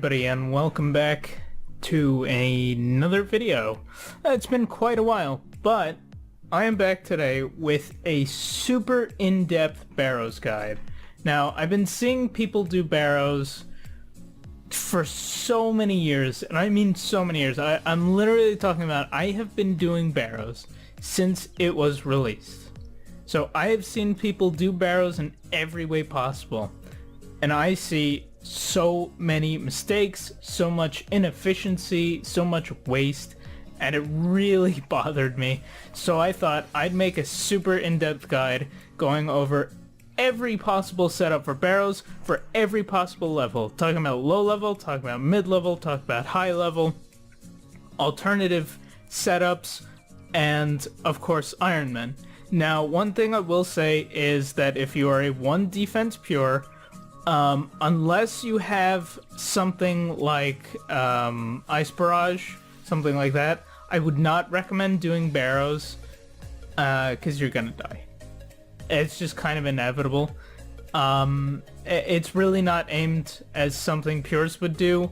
everybody, and welcome back to another video. It's been quite a while, but I am back today with a super in-depth Barrows guide. Now, I've been seeing people do Barrows for so many years, and I mean so many years. I'm literally talking about I have been doing Barrows since it was released. So I have seen people do Barrows in every way possible, and I see so many mistakes, so much inefficiency, so much waste, and it really bothered me. So I thought I'd make a super in-depth guide going over every possible setup for Barrows for every possible level. Talking about low level, talking about mid level, talking about high level, alternative setups, and of course Ironman. Now, one thing I will say is that if you are a 1 defense pure, unless you have something like Ice Barrage, something like that, I would not recommend doing Barrows because you're gonna die. It's just kind of inevitable. It's really not aimed as something pures would do,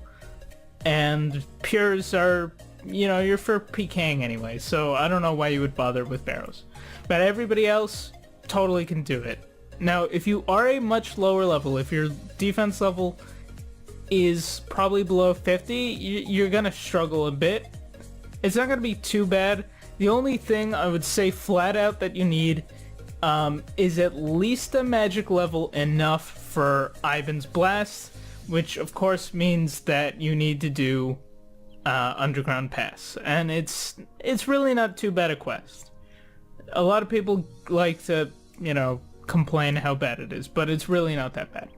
and pures are, you know, you're for PKing anyway, so I don't know why you would bother with Barrows. But everybody else totally can do it. Now, if you are a much lower level, if your defense level is probably below 50, you're gonna struggle a bit. It's not gonna be too bad. The only thing I would say flat out that you need is at least a magic level enough for Ivan's Blast, which of course means that you need to do Underground Pass, and it's really not too bad a quest. A lot of people like to, you know, complain how bad it is, but it's really not that bad.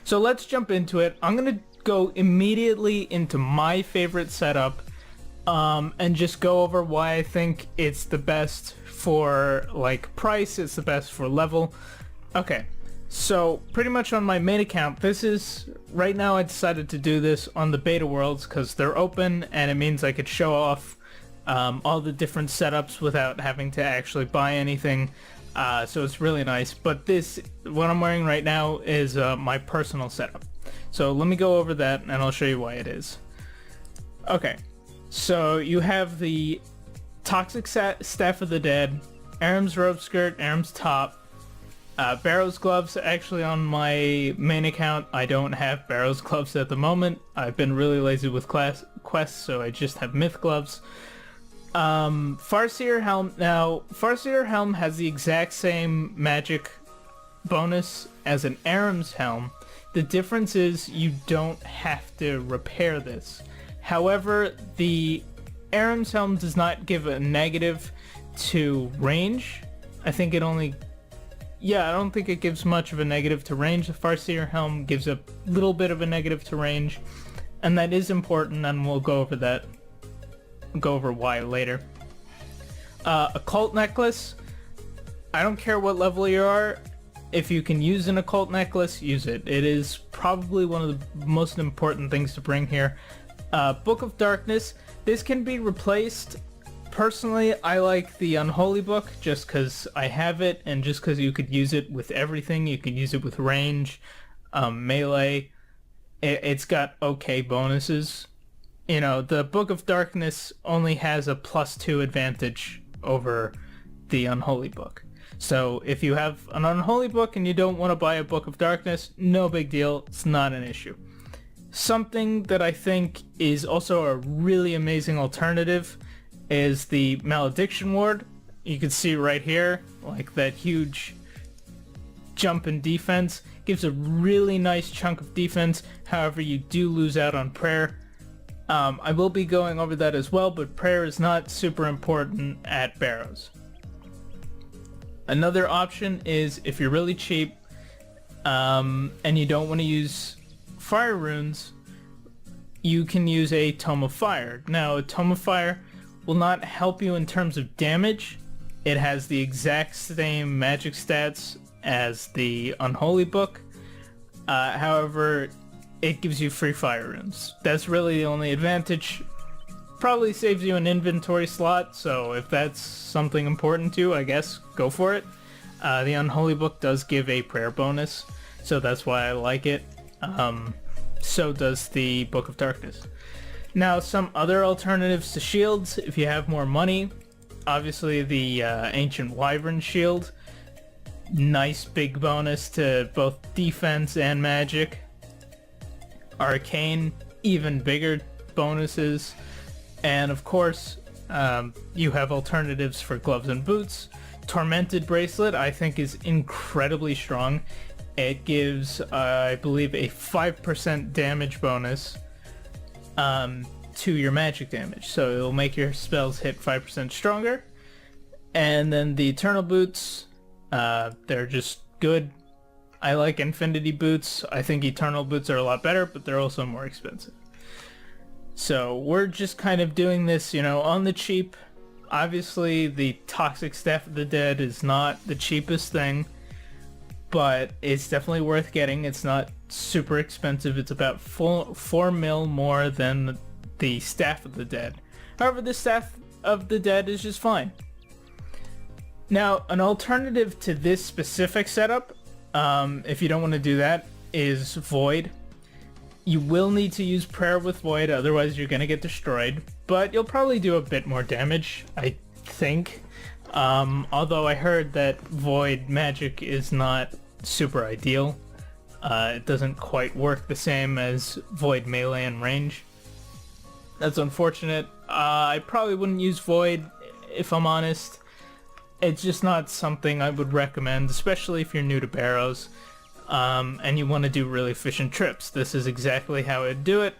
So let's jump into it. I'm gonna go immediately into my favorite setup and just go over why I think it's the best for like price, it's the best for level. Okay, so pretty much on my main account, this is right now. I decided to do this on the beta worlds because they're open and it means I could show off all the different setups without having to actually buy anything. So it's really nice. But this, what I'm wearing right now, is my personal setup. So let me go over that and I'll show you why it is. Okay, so you have the Toxic Staff of the Dead, Aram's Robe Skirt, Aram's Top, Barrows Gloves. Actually, on my main account, I don't have Barrows Gloves at the moment. I've been really lazy with quests, so I just have Myth Gloves. Farseer Helm. Now, Farseer Helm has the exact same magic bonus as an Aram's Helm. The difference is you don't have to repair this. However, the Aram's Helm does not give a negative to range. I think it only... Yeah, I don't think it gives much of a negative to range. The Farseer Helm gives a little bit of a negative to range, and that is important, and we'll go over that. Go over why later. Occult Necklace. I don't care what level you are. If you can use an Occult Necklace, use it. It is probably one of the most important things to bring here. Book of Darkness. This can be replaced. Personally, I like the Unholy Book just because I have it, and just because you could use it with everything. You can use it with range, melee. It's got okay bonuses. You know, the Book of Darkness only has a +2 advantage over the Unholy Book. So if you have an Unholy Book and you don't want to buy a Book of Darkness, no big deal. It's not an issue. Something that I think is also a really amazing alternative is the Malediction Ward. You can see right here, like that huge jump in defense. Gives a really nice chunk of defense. However, you do lose out on prayer. I will be going over that as well, but prayer is not super important at Barrows. Another option is if you're really cheap and you don't want to use fire runes, you can use a Tome of Fire. Now, a Tome of Fire will not help you in terms of damage. It has the exact same magic stats as the Unholy Book. However, it gives you free fire runes. That's really the only advantage. Probably saves you an inventory slot, so if that's something important to you, I guess go for it. The Unholy Book does give a prayer bonus, so that's why I like it. so does the Book of Darkness. Now, some other alternatives to shields, if you have more money, obviously the Ancient Wyvern shield. Nice big bonus to both defense and magic. Arcane, even bigger bonuses. And of course, you have alternatives for gloves and boots. Tormented Bracelet, I think, is incredibly strong. It gives, I believe, a 5% damage bonus to your magic damage. So it'll make your spells hit 5% stronger. And then the Eternal Boots, they're just good. I like Infinity Boots. I think Eternal Boots are a lot better, but they're also more expensive. So we're just kind of doing this, on the cheap. Obviously, the Toxic Staff of the Dead is not the cheapest thing, but it's definitely worth getting. It's not super expensive. It's about 4 mil more than the Staff of the Dead. However, the Staff of the Dead is just fine. Now, an alternative to this specific setup, if you don't want to do that, is Void. You will need to use Prayer with Void, otherwise you're going to get destroyed. But you'll probably do a bit more damage, I think. Although I heard that Void magic is not super ideal. It doesn't quite work the same as Void melee and range. That's unfortunate. I probably wouldn't use Void, if I'm honest. It's just not something I would recommend, especially if you're new to Barrows. And you want to do really efficient trips. This is exactly how I'd do it.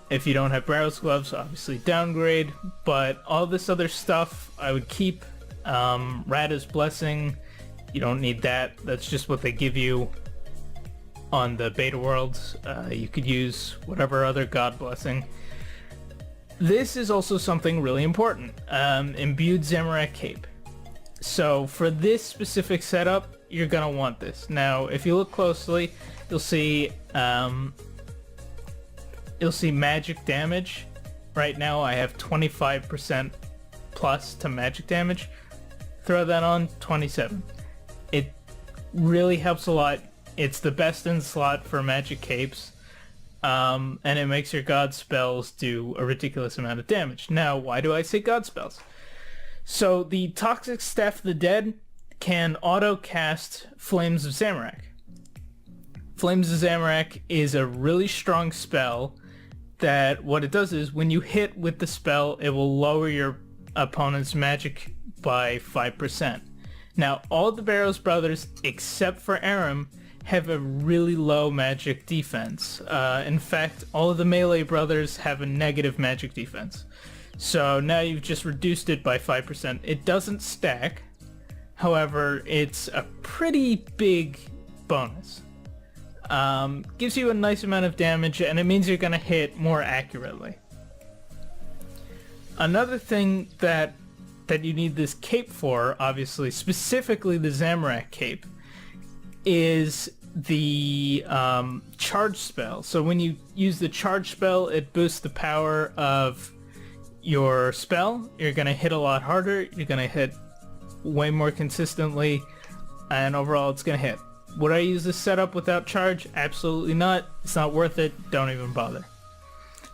If you don't have Barrows gloves, obviously downgrade, but all this other stuff I would keep. Rada's Blessing, you don't need that. That's just what they give you on the beta worlds. You could use whatever other God Blessing. This is also something really important. Imbued Zamorak Cape. So for this specific setup, you're gonna want this. Now, if you look closely, you'll see magic damage. Right now, I have 25% plus to magic damage. Throw that on, 27. It really helps a lot. It's the best in slot for magic capes, and it makes your god spells do a ridiculous amount of damage. Now, why do I say god spells? So the Toxic Staff of the Dead can auto-cast Flames of Zamorak. Flames of Zamorak is a really strong spell that what it does is when you hit with the spell, it will lower your opponent's magic by 5%. Now, all the Barrows brothers, except for Aram, have a really low magic defense. In fact, all of the melee brothers have a negative magic defense. So now you've just reduced it by 5%. It doesn't stack. However, it's a pretty big bonus. Gives you a nice amount of damage, and it means you're going to hit more accurately. Another thing that you need this cape for, obviously, specifically the Zamorak cape, is the charge spell. So when you use the charge spell, it boosts the power of your spell. You're going to hit a lot harder. You're going to hit way more consistently, and overall it's going to hit. Would I use this setup without charge? Absolutely not. It's not worth it. Don't even bother.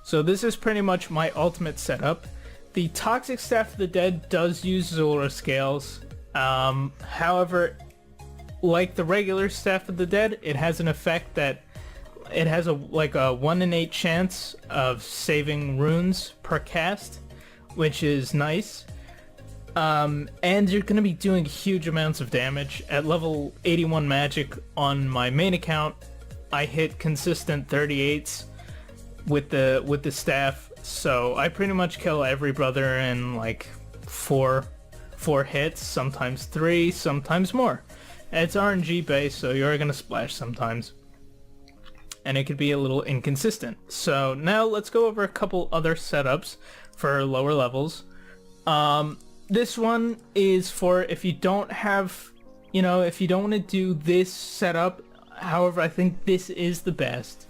So this is pretty much my ultimate setup. The Toxic Staff of the Dead does use Zulrah scales. However, like the regular Staff of the Dead, it has an effect that it has a 1 in 8 chance of saving runes per cast, which is nice. And you're going to be doing huge amounts of damage. At level 81 magic on my main account, I hit consistent 38s with the staff, so I pretty much kill every brother in like four hits, sometimes 3, sometimes more. And it's RNG based, so you're going to splash sometimes. And it could be a little inconsistent. So now let's go over a couple other setups for lower levels. This one is for if you don't have, if you don't want to do this setup, however, I think this is the best.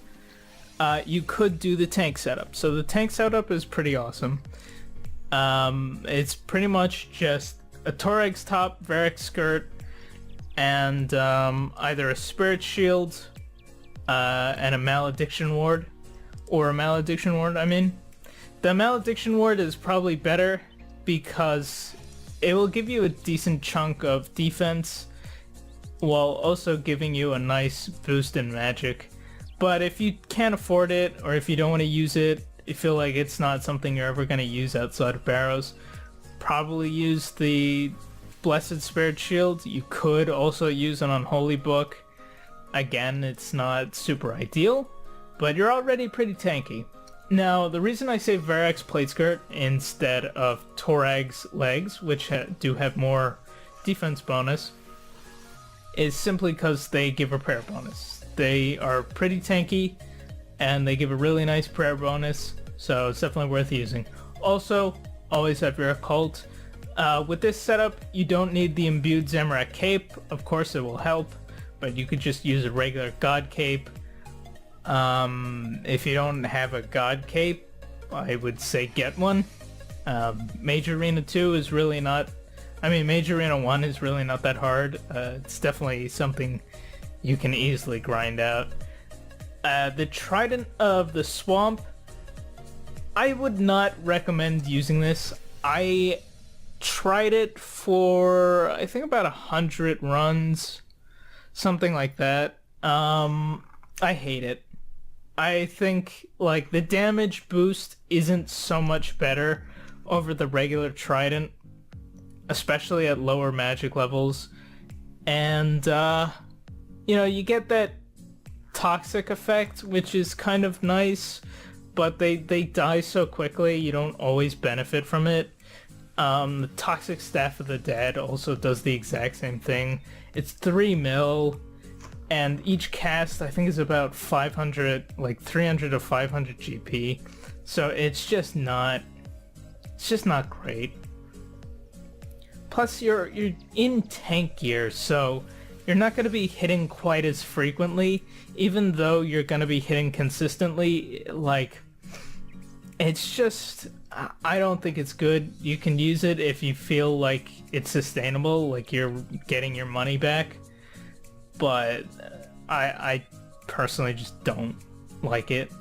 You could do the tank setup. So the tank setup is pretty awesome. It's pretty much just a Torag's top, Varric skirt, and either a Spirit Shield, and a malediction ward, or a malediction ward, I mean. The malediction ward is probably better because it will give you a decent chunk of defense while also giving you a nice boost in magic. But if you can't afford it, or if you don't want to use it, you feel like it's not something you're ever going to use outside of Barrows, probably use the Blessed Spirit Shield. You could also use an Unholy Book. Again, it's not super ideal, but you're already pretty tanky. Now, the reason I say Varrac's Plate Skirt instead of Torag's Legs, which do have more defense bonus, is simply because they give a prayer bonus. They are pretty tanky, and they give a really nice prayer bonus, so it's definitely worth using. Also, always have your occult. With this setup, you don't need the imbued Zamorak cape. Of course, it will help, but you could just use a regular god cape. If you don't have a god cape, I would say get one. Mage Arena 2 is really not... Mage Arena 1 is really not that hard. It's definitely something you can easily grind out. The Trident of the Swamp, I would not recommend using this. I tried it for, I think, about 100 runs, something like that. I hate it. I think, like, the damage boost isn't so much better over the regular Trident, especially at lower magic levels. And, you get that toxic effect, which is kind of nice, but they die so quickly, you don't always benefit from it. The Toxic Staff of the Dead also does the exact same thing. It's 3 mil, and each cast, I think, is about 500, like 300 to 500 GP. So it's just not great. Plus, you're in tank gear, so you're not going to be hitting quite as frequently, even though you're going to be hitting consistently. Like, it's just, I don't think it's good. You can use it if you feel like it's sustainable, like you're getting your money back. But I personally just don't like it.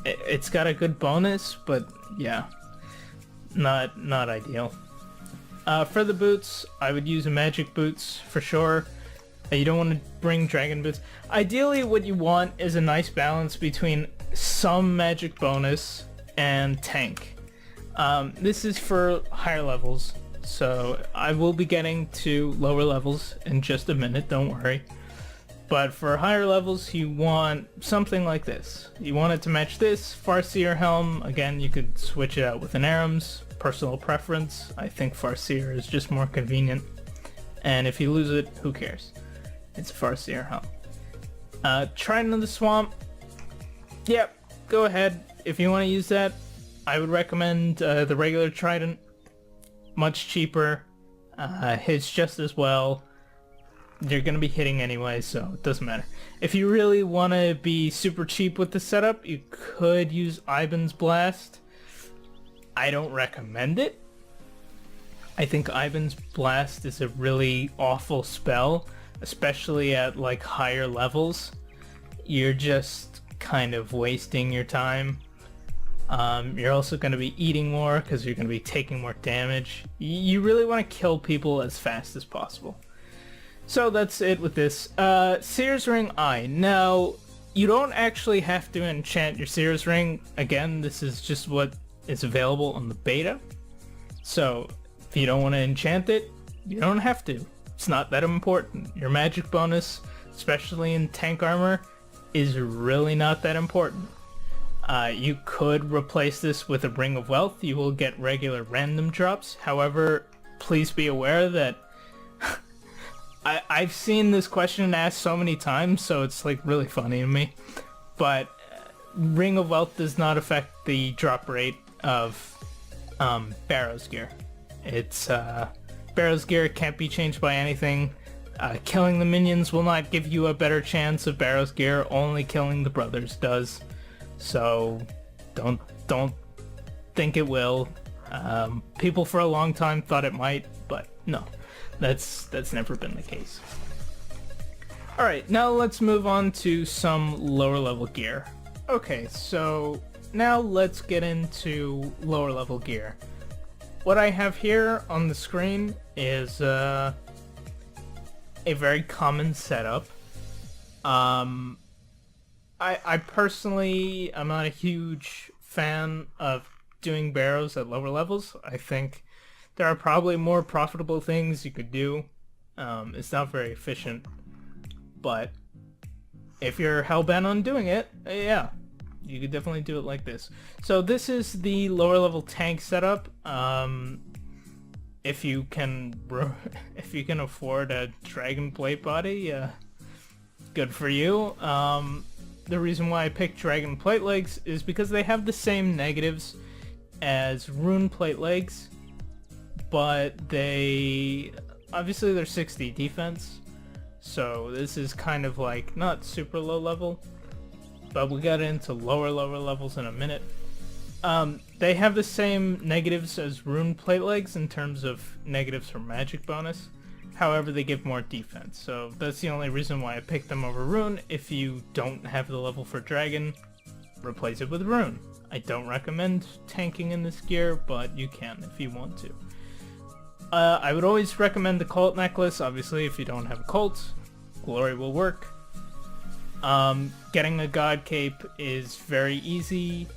It's got a good bonus, but yeah, not ideal. For the boots, I would use a magic boots for sure. You don't want to bring dragon boots. Ideally, what you want is a nice balance between some magic bonus and tank. This is for higher levels, so I will be getting to lower levels in just a minute, don't worry. But for higher levels, you want something like this. You want it to match this Farseer helm. Again, you could switch it out with an Aram's. Personal preference. I think Farseer is just more convenient. And if you lose it, who cares? It's a Farseer helm. Trident of the Swamp. Yep, go ahead. If you want to use that, I would recommend the regular Trident. Much cheaper. Hits just as well. You're going to be hitting anyway, so it doesn't matter. If you really want to be super cheap with the setup, you could use Ivan's Blast. I don't recommend it. I think Ivan's Blast is a really awful spell, especially at like higher levels. You're just kind of wasting your time. You're also going to be eating more because you're going to be taking more damage. You really want to kill people as fast as possible. So that's it with this. Seer's Ring Eye. Now, you don't actually have to enchant your Seer's Ring. Again, this is just what is available on the beta. So, if you don't want to enchant it, you don't have to. It's not that important. Your magic bonus, especially in tank armor, is really not that important. You could replace this with a Ring of Wealth. You will get regular random drops. However, please be aware that I've seen this question asked so many times, so it's like really funny to me. But Ring of Wealth does not affect the drop rate of Barrows gear. It's Barrows gear can't be changed by anything. Killing the minions will not give you a better chance of Barrows gear. Only killing the brothers does. So don't think it will. People for a long time thought it might, but no. That's never been the case. Alright, now let's move on to some lower level gear. Okay, so now let's get into lower level gear. What I have here on the screen is a very common setup. I personally am not a huge fan of doing Barrows at lower levels. I think there are probably more profitable things you could do. It's not very efficient, but if you're hellbent on doing it, yeah, you could definitely do it like this. So this is the lower level tank setup. If you can afford a dragon plate body, good for you. The reason why I picked dragon plate legs is because they have the same negatives as rune plate legs, but obviously they're 60 defense, so this is kind of like not super low level, but we got into lower levels in a minute. They have the same negatives as rune plate legs in terms of negatives for magic bonus. However, they give more defense, so that's the only reason why I picked them over rune. If you don't have the level for dragon, replace it with rune. I don't recommend tanking in this gear, but you can if you want to. I would always recommend the cult necklace. Obviously, if you don't have a cult, glory will work. Getting a god cape is very easy.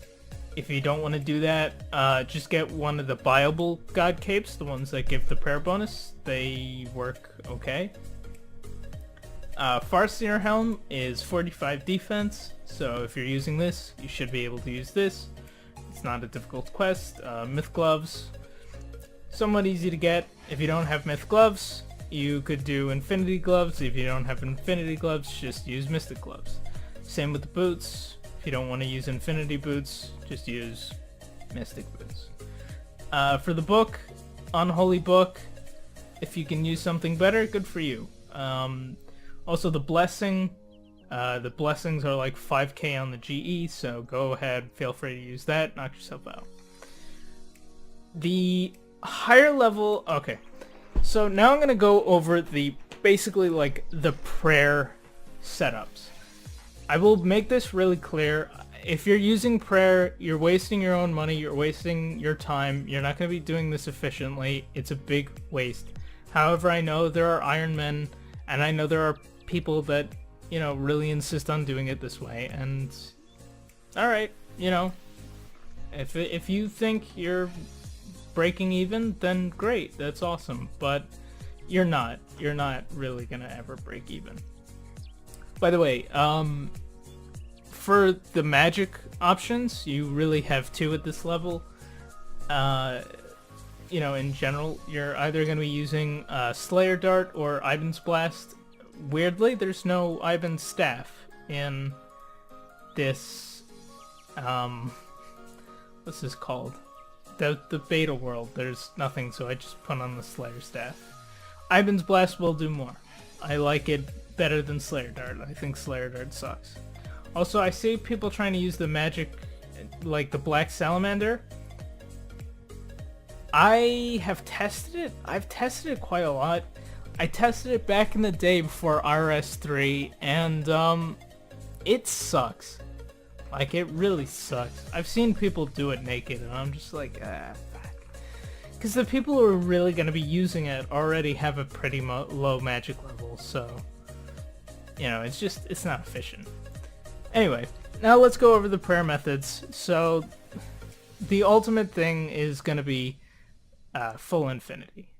If you don't want to do that, just get one of the buyable god capes, the ones that give the prayer bonus. They work okay. Farseer helm is 45 defense, so if you're using this, you should be able to use this. It's not a difficult quest. Myth gloves, somewhat easy to get. If you don't have myth gloves, you could do infinity gloves. If you don't have infinity gloves, just use mystic gloves. Same with the boots. If you don't want to use infinity boots, just use mystic boots. For the book, unholy book, if you can use something better, good for you. Also the blessings are like 5k on the GE, so go ahead, feel free to use that, knock yourself out. The higher level, okay, so now I'm gonna go over basically like the prayer setups. I will make this really clear. If you're using prayer, you're wasting your own money, you're wasting your time, you're not going to be doing this efficiently. It's a big waste. However, I know there are Ironmen, and I know there are people that, really insist on doing it this way, and alright, if you think you're breaking even, then great, that's awesome, but you're not really going to ever break even. By the way, for the magic options, you really have two at this level. In general, you're either going to be using Slayer Dart or Ivan's Blast. Weirdly, there's no Ivan's Staff in this, what's this called? The beta world. There's nothing, so I just put on the Slayer Staff. Ivan's Blast will do more. I like it better than Slayer Dart. I think Slayer Dart sucks. Also, I see people trying to use the magic, like the Black Salamander. I have tested it. I've tested it quite a lot. I tested it back in the day before OSRS 3, and it sucks. Like, it really sucks. I've seen people do it naked, and I'm just like, fuck. Because the people who are really going to be using it already have a pretty low magic level, so it's not efficient. Anyway, now let's go over the prayer methods. So the ultimate thing is going to be full infinity,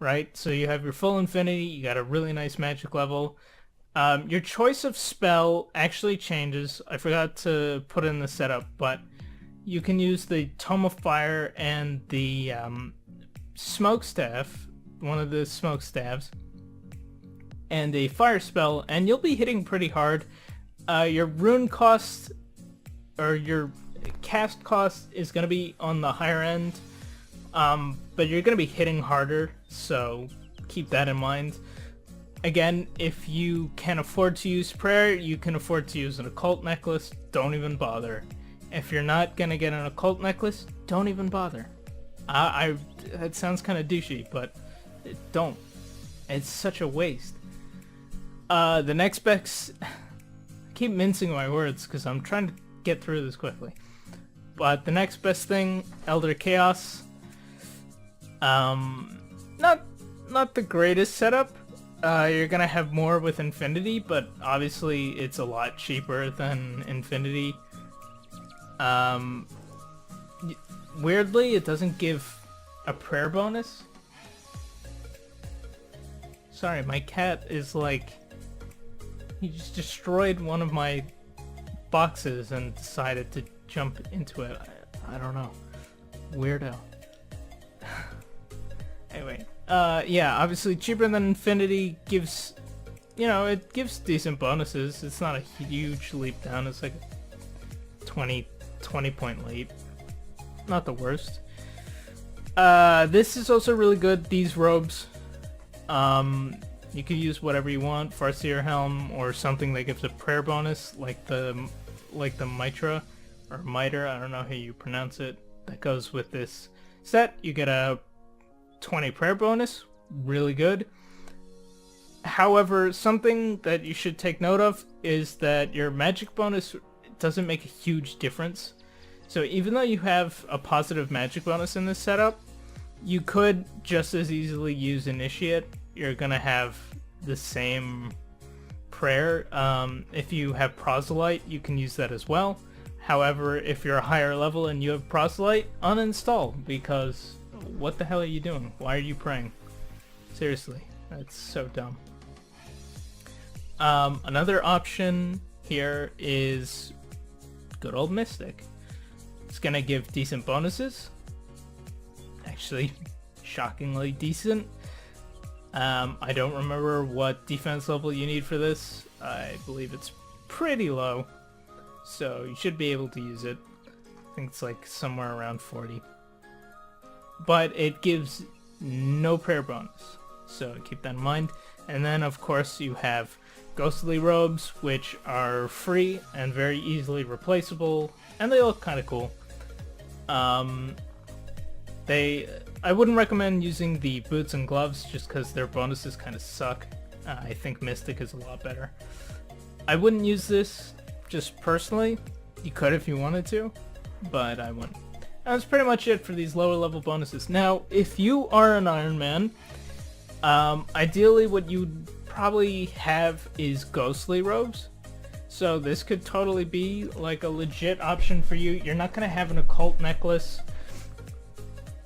right? So you have your full infinity, you got a really nice magic level. Your choice of spell actually changes. I forgot to put in the setup, but you can use the Tome of Fire and the Smoke Staff, one of the Smoke Staves, and a Fire spell, and you'll be hitting pretty hard. Your rune cost, or your cast cost, is going to be on the higher end, but you're going to be hitting harder, so keep that in mind. Again, if you can afford to use prayer, you can afford to use an occult necklace, don't even bother. If you're not going to get an occult necklace, don't even bother. That sounds kind of douchey, but don't. It's such a waste. The next best... I keep mincing my words because I'm trying to get through this quickly. But the next best thing, Elder Chaos. Not the greatest setup. You're gonna have more with Infinity, but obviously it's a lot cheaper than Infinity. Weirdly, it doesn't give a prayer bonus. Sorry, my cat is like... He just destroyed one of my boxes and decided to jump into it. I don't know. Weirdo. Anyway, yeah, obviously cheaper than Infinity, gives... You know, it gives decent bonuses. It's not a huge leap down. It's like a 20 point leap. Not the worst. This is also really good. These robes. You could use whatever you want. Farseer Helm or something that gives a prayer bonus, like the Mitra or Mitre. I don't know how you pronounce it. That goes with this set. You get a 20 prayer bonus. Really good. However, something that you should take note of is that your magic bonus doesn't make a huge difference. So even though you have a positive magic bonus in this setup, you could just as easily use Initiate. You're gonna have the same prayer. If you have Proselyte, you can use that as well. However, if you're a higher level and you have Proselyte, uninstall, because what the hell are you doing? Why are you praying? Seriously, that's so dumb. Another option here is good old Mystic. It's gonna give decent bonuses. Actually, shockingly decent. I don't remember what defense level you need for this. I believe it's pretty low, so you should be able to use it. I think it's like somewhere around 40. But it gives no prayer bonus, so keep that in mind. And then of course you have Ghostly Robes, which are free and very easily replaceable, and they look kind of cool. I wouldn't recommend using the boots and gloves just because their bonuses kind of suck. I think Mystic is a lot better. I wouldn't use this just personally. You could if you wanted to, but I wouldn't. That's pretty much it for these lower level bonuses. Now, if you are an Ironman, ideally what you'd probably have is Ghostly Robes. So this could totally be like a legit option for you. You're not going to have an occult necklace.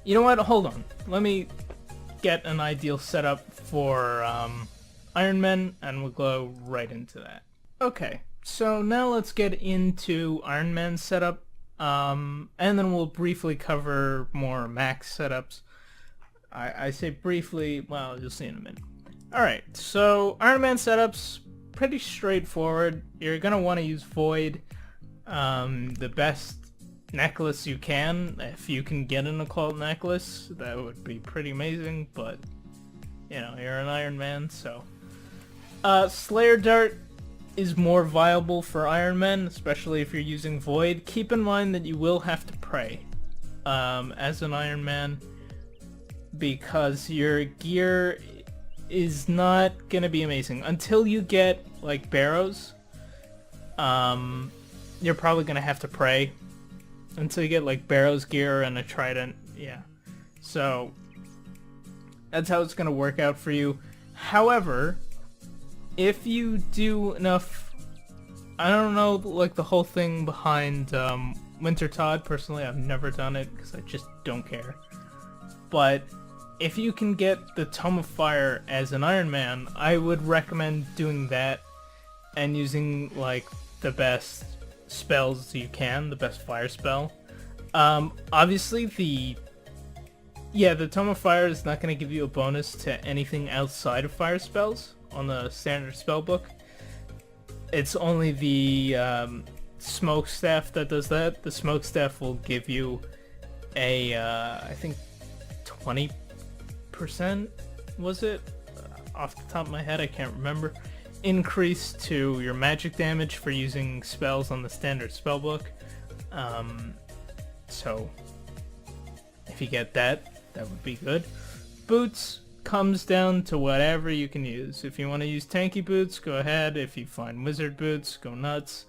You know what? Hold on. Let me get an ideal setup for Ironman, and we'll go right into that. Okay, so now let's get into Ironman's setup, and then we'll briefly cover more max setups. I say briefly, well, you'll see in a minute. Alright, so Ironman setups, pretty straightforward. You're going to want to use Void, the best necklace you can. If you can get an occult necklace, that would be pretty amazing, but you know, you're an Iron Man, so Slayer Dart is more viable for Iron Man, especially if you're using Void. Keep in mind that you will have to pray as an Iron Man, because your gear is not gonna be amazing until you get like Barrows. You're probably gonna have to pray until you get like Barrows gear and a trident. Yeah, so that's how it's gonna work out for you. However, if you do enough, I don't know, like the whole thing behind Winter Todd. Personally, I've never done it because I just don't care. But if you can get the Tome of Fire as an Iron Man, I would recommend doing that and using like the best spells you can, the best fire spell. Obviously the Tome of Fire is not going to give you a bonus to anything outside of fire spells on the standard spell book. It's only the Smoke Staff that does that. The Smoke Staff will give you a I think 20%, was it? Off the top of my head, I can't remember. Increase to your magic damage for using spells on the standard spellbook. So if you get that, that would be good. Boots, comes down to whatever you can use. If you want to use tanky boots, go ahead. If you find wizard boots, go nuts.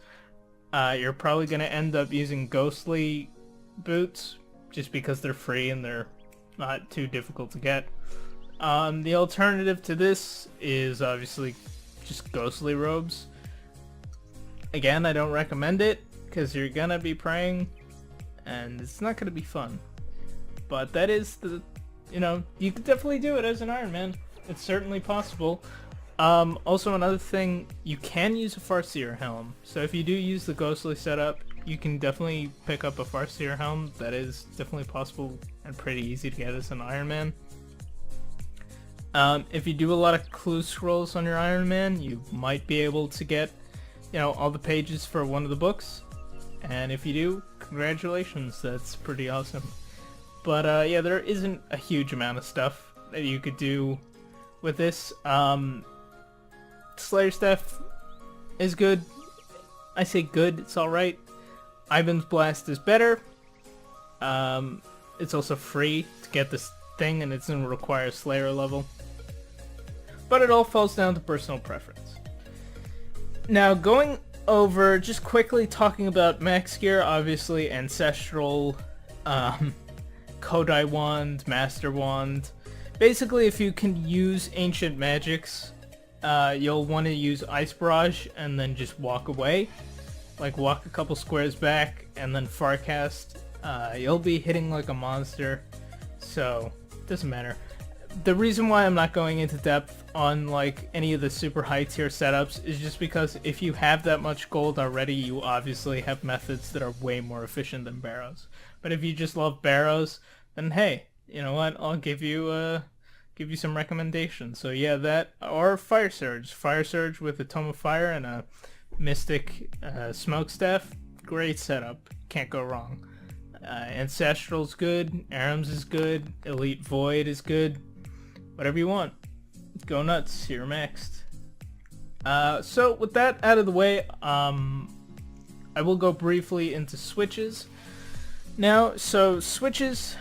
You're probably going to end up using ghostly boots just because they're free and they're not too difficult to get. The alternative to this is obviously just ghostly robes. Again, I don't recommend it because you're gonna be praying and it's not gonna be fun. But that is the, you could definitely do it as an Iron Man. It's certainly possible. Also another thing, you can use a Farseer helm. So if you do use the ghostly setup, you can definitely pick up a Farseer helm. That is definitely possible and pretty easy to get as an Iron Man. If you do a lot of clue scrolls on your Iron Man, you might be able to get, all the pages for one of the books. And if you do, congratulations, that's pretty awesome. But yeah, there isn't a huge amount of stuff that you could do with this. Slayer Staff is good. I say good, it's alright. Ivan's Blast is better. It's also free to get this thing and it doesn't require Slayer level. But it all falls down to personal preference. Now going over, just quickly talking about max gear, obviously Ancestral, Kodai Wand, Master Wand. Basically if you can use Ancient Magics, you'll want to use Ice Barrage and then just walk away. Like walk a couple squares back and then Farcast. You'll be hitting like a monster, so it doesn't matter. The reason why I'm not going into depth on like any of the super high tier setups is just because if you have that much gold already, you obviously have methods that are way more efficient than Barrows. But if you just love Barrows, then hey, you know what? I'll give you some recommendations. So yeah, that or Fire Surge with a Tome of Fire and a Mystic Smoke Staff. Great setup, can't go wrong. Ancestral's good, Aram's is good, Elite Void is good. Whatever you want. Go nuts, you're maxed. So with that out of the way, I will go briefly into switches. Now, so switches,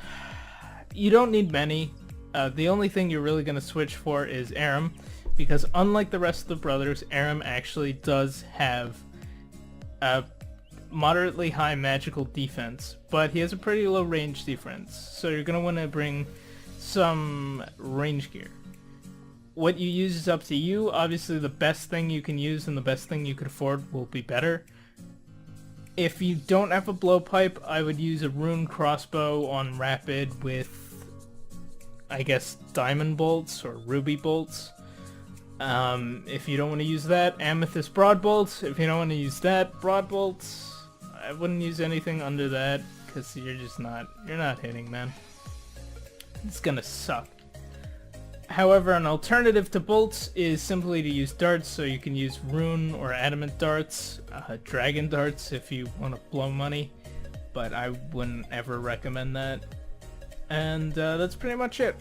you don't need many. The only thing you're really going to switch for is Aram, because unlike the rest of the brothers, Aram actually does have a moderately high magical defense, but he has a pretty low range defense, so you're going to want to bring some range gear. What you use is up to you. Obviously the best thing you can use and the best thing you could afford will be better. If you don't have a blowpipe, I would use a rune crossbow on rapid with, I guess, diamond bolts or ruby bolts. If you don't want to use that, amethyst broad bolts. If you don't want to use that, broad bolts. I wouldn't use anything under that because you're not hitting, man. It's gonna suck. However, an alternative to bolts is simply to use darts, so you can use rune or adamant darts, dragon darts if you want to blow money, but I wouldn't ever recommend that. And that's pretty much it.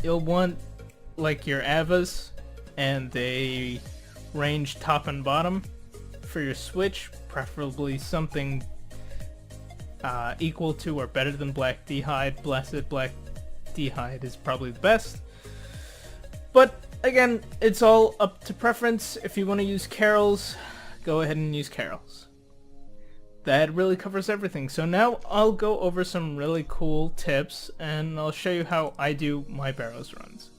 You'll want like your Avas and a range top and bottom for your switch, preferably something equal to or better than Black D'hide. Blessed Black D'hide is probably the best. But again, it's all up to preference. If you want to use carols, go ahead and use carols. That really covers everything. So now I'll go over some really cool tips and I'll show you how I do my Barrows runs.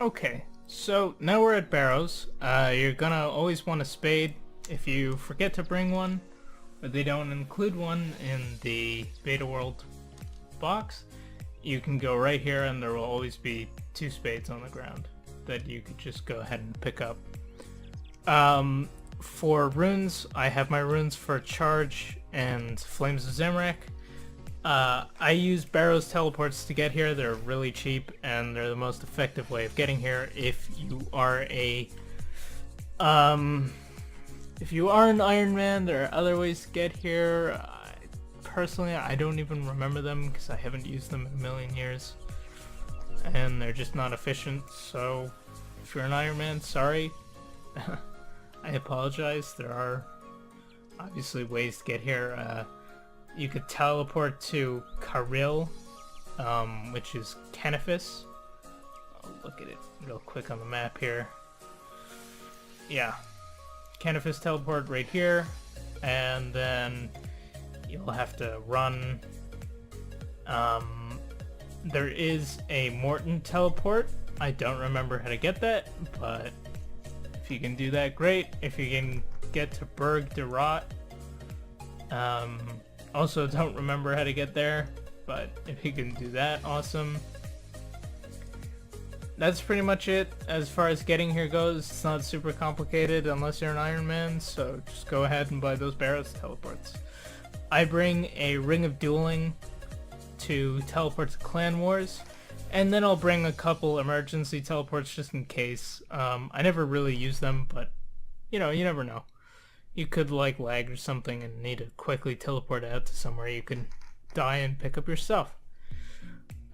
Okay, so now we're at Barrows. You're gonna always want a spade. If you forget to bring one, or they don't include one in the Beta World box, you can go right here and there will always be 2 spades on the ground that you could just go ahead and pick up. For runes, I have my runes for Charge and Flames of Zamorak. I use Barrows teleports to get here. They're really cheap and they're the most effective way of getting here if you are an Iron Man. There are other ways to get here. Personally, I don't even remember them because I haven't used them in a million years. And they're just not efficient, so if you're an Iron Man, sorry. I apologize. There are obviously ways to get here. You could teleport to Karil, which is Kenefis, I'll look at it real quick on the map here. Yeah. Canifis teleport right here, and then you'll have to run. There is a Morton teleport. I don't remember how to get that, but if you can do that, great. If you can get to Berg de Rot, also don't remember how to get there, but if you can do that, awesome. That's pretty much it as far as getting here goes. It's not super complicated unless you're an Ironman, so just go ahead and buy those Barrows teleports. I bring a Ring of Dueling to teleport to Clan Wars, and then I'll bring a couple emergency teleports just in case. I never really use them, but you know, you never know. You could like lag or something and need to quickly teleport out to somewhere you can die and pick up your stuff.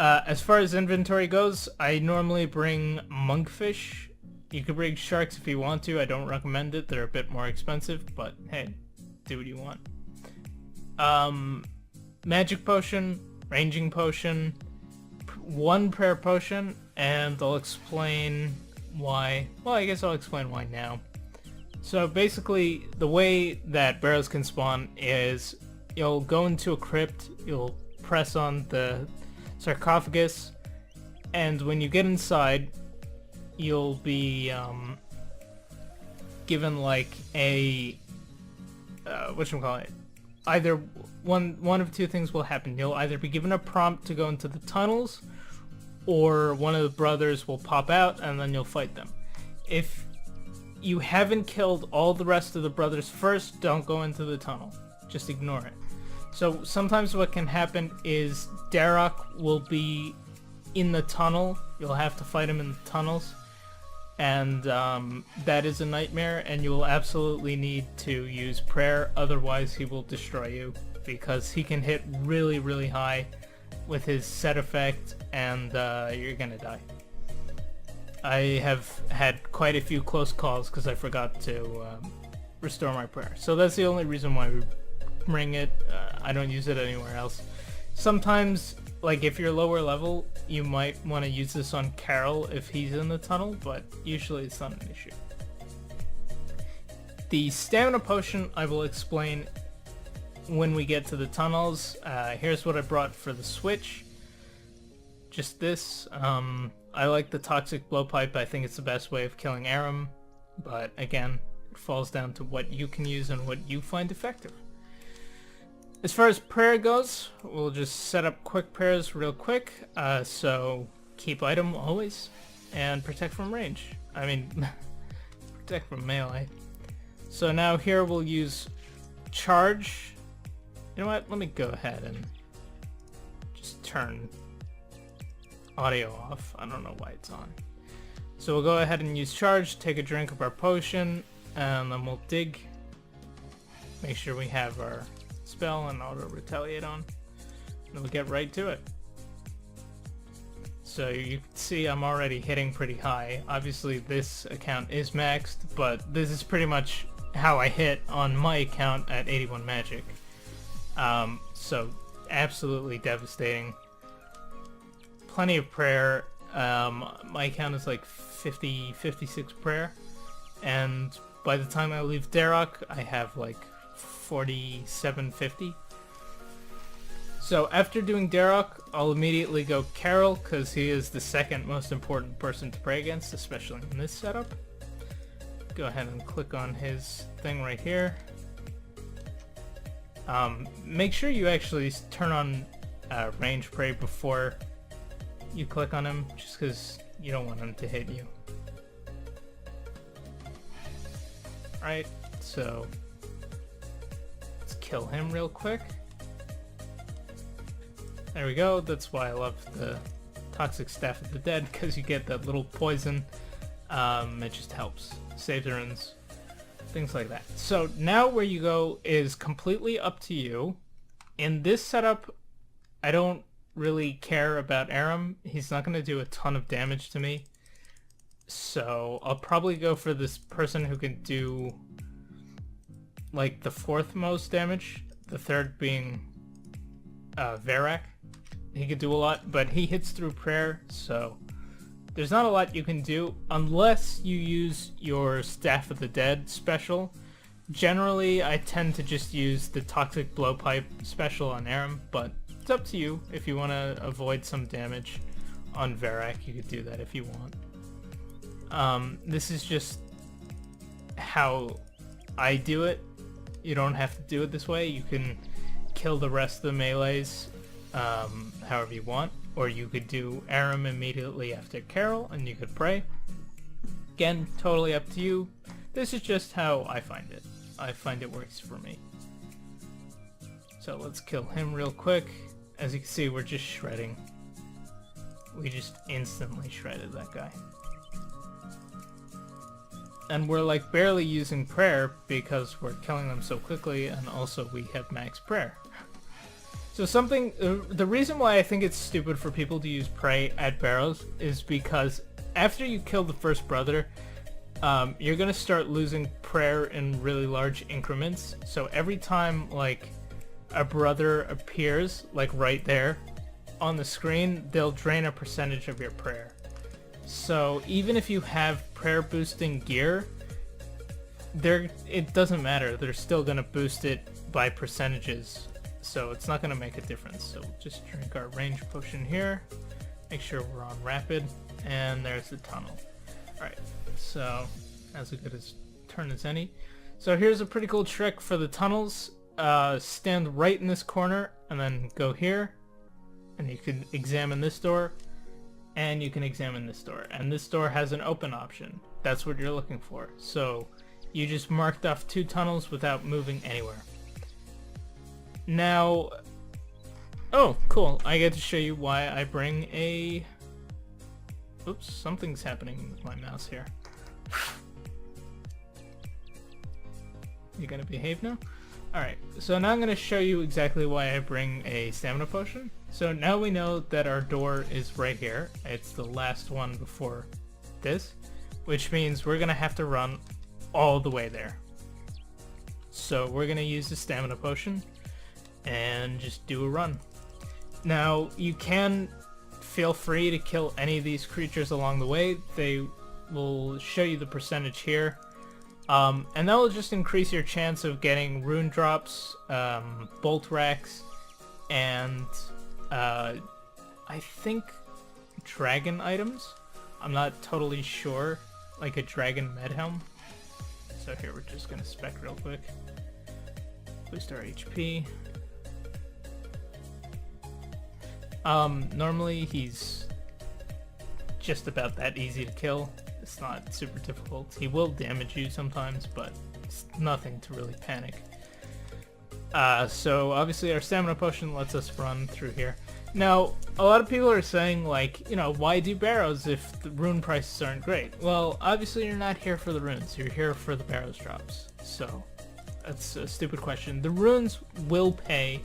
As far as inventory goes, I normally bring monkfish. You could bring sharks if you want to. I don't recommend it. They're a bit more expensive, but hey, do what you want. Magic potion, ranging potion, one prayer potion, and I'll explain why. Well, I guess I'll explain why now. So basically, the way that Barrows can spawn is you'll go into a crypt, you'll press on the sarcophagus, and when you get inside, you'll be given like a whatchamacallit. Either one of two things will happen. You'll either be given a prompt to go into the tunnels, or one of the brothers will pop out and then you'll fight them. If you haven't killed all the rest of the brothers first, don't go into the tunnel. Just ignore it. So sometimes what can happen is Darok will be in the tunnel. You'll have to fight him in the tunnels. And that is a nightmare, and you will absolutely need to use prayer, otherwise he will destroy you, because he can hit really, really high with his set effect, and you're gonna die. I have had quite a few close calls because I forgot to restore my prayer. So that's the only reason why we bring it. I don't use it anywhere else. Sometimes, like if you're lower level, you might want to use this on Carol if he's in the tunnel, but usually it's not an issue. The stamina potion I will explain when we get to the tunnels. Here's what I brought for the switch. Just this. I like the toxic blowpipe. I think it's the best way of killing Aram, but again, it falls down to what you can use and what you find effective. As far as prayer goes, we'll just set up quick prayers real quick. So keep item always, and protect from range. I mean, protect from melee. So now here we'll use charge. You know what? Let me go ahead and just turn audio off. I don't know why it's on. So we'll go ahead and use charge, take a drink of our potion, and then we'll dig. Make sure we have our spell and auto retaliate on, and we'll get right to it. So you can see I'm already hitting pretty high. Obviously this account is maxed, but this is pretty much how I hit on my account at 81 magic. So absolutely devastating. Plenty of prayer. My account is like 56 prayer, and by the time I leave Darok, I have like 4750. So after doing Darok, I'll immediately go Carol, because he is the second most important person to pray against, especially in this setup. Go ahead and click on his thing right here. Make sure you actually turn on range pray before you click on him, just because you don't want him to hit you. Alright, so let's kill him real quick. There we go. That's why I love the Toxic Staff of the Dead, because you get that little poison. It just helps. Save the runes. Things like that. So now where you go is completely up to you. In this setup, I don't really care about Aram. He's not going to do a ton of damage to me. So I'll probably go for this person who can do like the fourth most damage. The third being Varak. He could do a lot, but he hits through prayer, so there's not a lot you can do unless you use your Staff of the Dead special. Generally, I tend to just use the Toxic Blowpipe special on Aram, but it's up to you. If you want to avoid some damage on Varrock, you could do that if you want. This is just how I do it. You don't have to do it this way. You can kill the rest of the melees however you want, or you could do Aram immediately after Carol and you could pray. Again, totally up to you. This is just how I find it. I find it works for me. So let's kill him real quick. As you can see, we're just shredding. We just instantly shredded that guy. And we're like barely using prayer because we're killing them so quickly, and also we have max prayer. So the reason why I think it's stupid for people to use pray at Barrows is because after you kill the first brother, you're gonna start losing prayer in really large increments. So every time like a brother appears, like right there on the screen, they'll drain a percentage of your prayer. So even if you have prayer boosting gear, it doesn't matter. They're still gonna boost it by percentages. So it's not gonna make a difference. So we'll just drink our range potion here. Make sure we're on rapid. And there's the tunnel. Alright, so as good a turn as any. So here's a pretty cool trick for the tunnels. Stand right in this corner and then go here. And you can examine this door. And you can examine this door. And this door has an open option. That's what you're looking for. So you just marked off 2 tunnels without moving anywhere. Now, oh, cool. I get to show you why I bring a... Oops, something's happening with my mouse here. You gonna behave now? Alright, so now I'm gonna show you exactly why I bring a stamina potion. So now we know that our door is right here. It's the last one before this, which means we're gonna have to run all the way there. So we're gonna use the stamina potion and just do a run. Now you can feel free to kill any of these creatures along the way. They will show you the percentage here. And that will just increase your chance of getting rune drops, bolt racks, and I think dragon items. I'm not totally sure, like a dragon med helm. So here we're just gonna spec real quick. Boost our HP. Normally he's just about that easy to kill. It's not super difficult. He will damage you sometimes, but it's nothing to really panic. So obviously our stamina potion lets us run through here. Now, a lot of people are saying, like, you know, why do Barrows if the rune prices aren't great? Well, obviously you're not here for the runes. You're here for the Barrows drops. So that's a stupid question. The runes will pay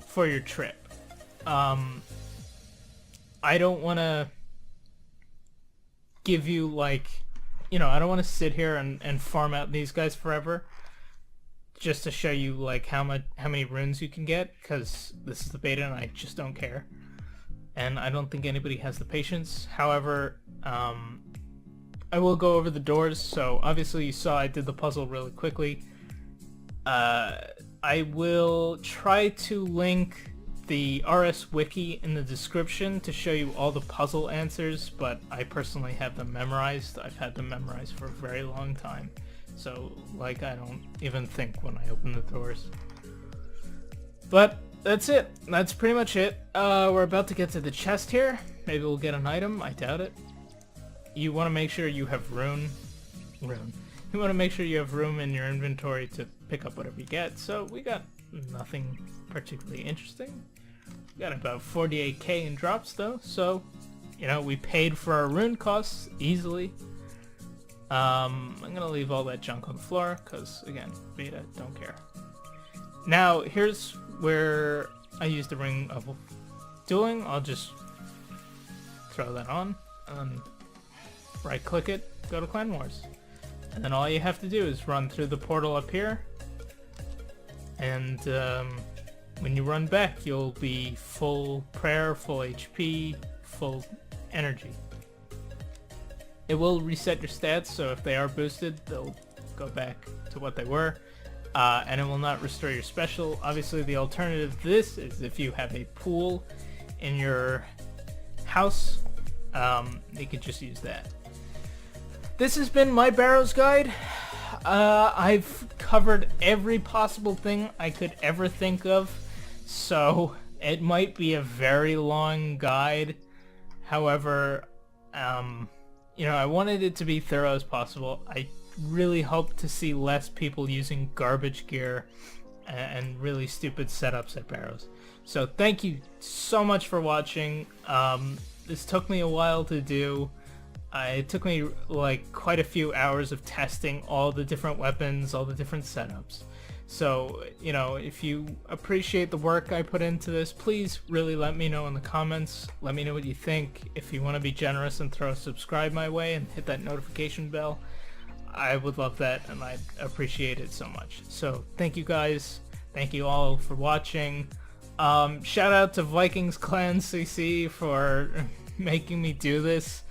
for your trip. I don't want to give you, like, you know, I don't want to sit here and farm out these guys forever just to show you, like, how many runes you can get, because this is the beta and I just don't care. And I don't think anybody has the patience. However, I will go over the doors. So obviously you saw I did the puzzle really quickly. I will try to link the RS wiki in the description to show you all the puzzle answers, but I personally have them memorized. I've had them memorized for a very long time. So, like, I don't even think when I open the doors. But that's it. That's pretty much it. We're about to get to the chest here. Maybe we'll get an item. I doubt it. You want to make sure you have rune. You want to make sure you have room in your inventory to pick up whatever you get. So we got nothing particularly interesting. We got about 48k in drops though. So, you know, we paid for our rune costs easily. I'm gonna leave all that junk on the floor because, again, beta, don't care. Now, here's where I use the Ring of Dueling. I'll just throw that on and right click it, go to Clan Wars. And then all you have to do is run through the portal up here. And when you run back, you'll be full prayer, full HP, full energy. It will reset your stats, so if they are boosted, they'll go back to what they were. And it will not restore your special. Obviously, the alternative to this is if you have a pool in your house, you could just use that. This has been my Barrows guide. I've covered every possible thing I could ever think of, so it might be a very long guide. However, I wanted it to be thorough as possible. I really hope to see less people using garbage gear and really stupid setups at Barrows. So thank you so much for watching. This took me a while to do. It took me like quite a few hours of testing all the different weapons, all the different setups. So, if you appreciate the work I put into this, please really let me know in the comments. Let me know what you think. If you want to be generous and throw a subscribe my way and hit that notification bell, I would love that and I'd appreciate it so much. So thank you guys. Thank you all for watching. Shout out to Vikings Clan CC for making me do this.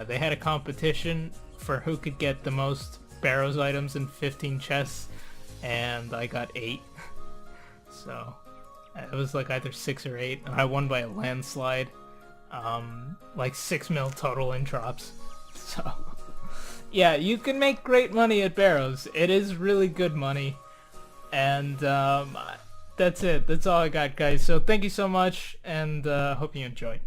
They had a competition for who could get the most Barrows items in 15 chests, and I got 8. So it was like either 6 or 8, and I won by a landslide. Like 6 mil total in drops. So yeah, you can make great money at Barrows. It is really good money. And that's it. That's all I got, guys. So thank you so much, and hope you enjoyed.